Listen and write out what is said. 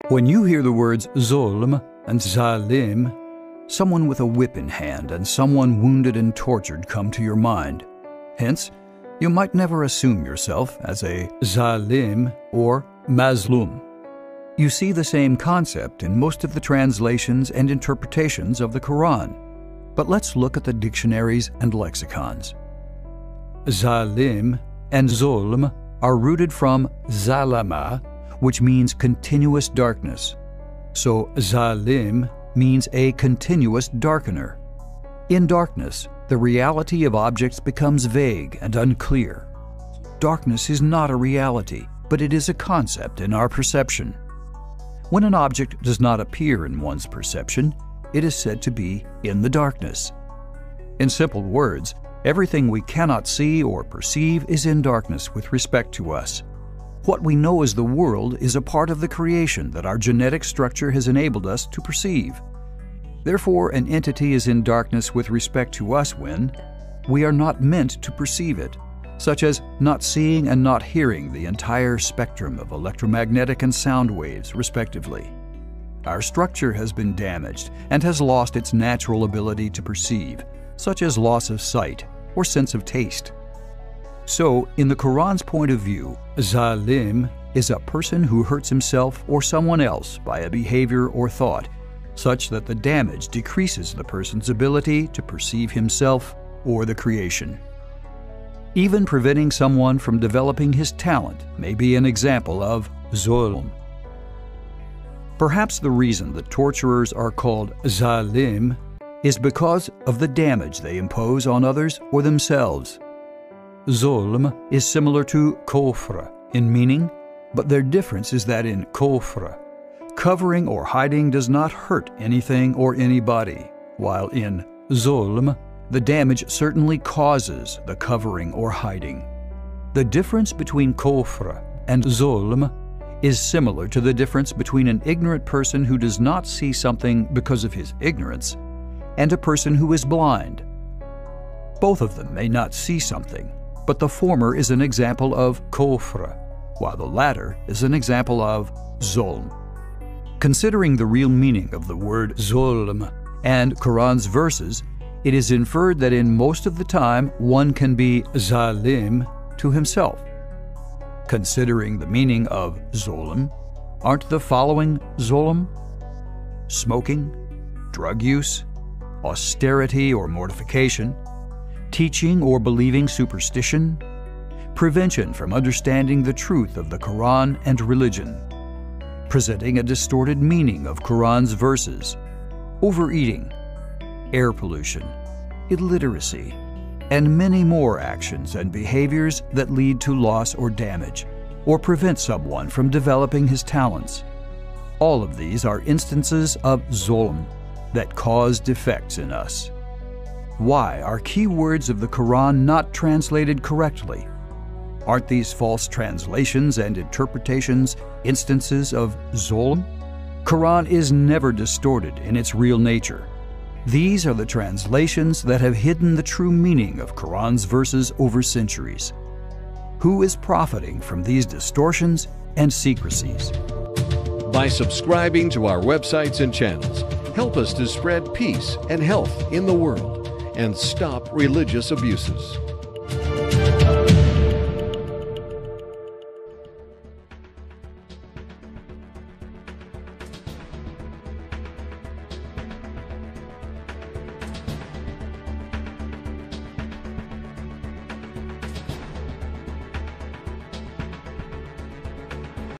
When you hear the words Zulm and Zalim, someone with a whip in hand and someone wounded and tortured come to your mind. Hence, you might never assume yourself as a Zalim or Mazlum. You see the same concept in most of the translations and interpretations of the Quran, but let's look at the dictionaries and lexicons. Zalim and Zulm are rooted from Zalama, which means continuous darkness. So Zalim means a continuous darkener. In darkness, the reality of objects becomes vague and unclear. Darkness is not a reality, but it is a concept in our perception. When an object does not appear in one's perception, it is said to be in the darkness. In simple words, everything we cannot see or perceive is in darkness with respect to us. What we know as the world is a part of the creation that our genetic structure has enabled us to perceive. Therefore, an entity is in darkness with respect to us when we are not meant to perceive it, such as not seeing and not hearing the entire spectrum of electromagnetic and sound waves, respectively. Our structure has been damaged and has lost its natural ability to perceive, such as loss of sight or sense of taste. So, in the Quran's point of view, Zalim is a person who hurts himself or someone else by a behavior or thought, such that the damage decreases the person's ability to perceive himself or the creation. Even preventing someone from developing his talent may be an example of Zulm. Perhaps the reason that torturers are called Zalim is because of the damage they impose on others or themselves. Zulm is similar to Kufr in meaning, but their difference is that in Kufr, covering or hiding does not hurt anything or anybody, while in Zulm, the damage certainly causes the covering or hiding. The difference between Kufr and Zulm is similar to the difference between an ignorant person who does not see something because of his ignorance and a person who is blind. Both of them may not see something, but the former is an example of Kufr, while the latter is an example of Zulm. Considering the real meaning of the word Zulm and Quran's verses, it is inferred that in most of the time one can be Zalim to himself. Considering the meaning of Zulm, aren't the following Zulm? Smoking, drug use, austerity or mortification, teaching or believing superstition, prevention from understanding the truth of the Quran and religion, presenting a distorted meaning of Quran's verses, overeating, air pollution, illiteracy, and many more actions and behaviors that lead to loss or damage, or prevent someone from developing his talents. All of these are instances of Zulm that cause defects in us. Why are key words of the Quran not translated correctly? Aren't these false translations and interpretations instances of Zulm? Quran is never distorted in its real nature. These are the translations that have hidden the true meaning of Quran's verses over centuries. Who is profiting from these distortions and secrecies? By subscribing to our websites and channels, help us to spread peace and health in the world and stop religious abuses.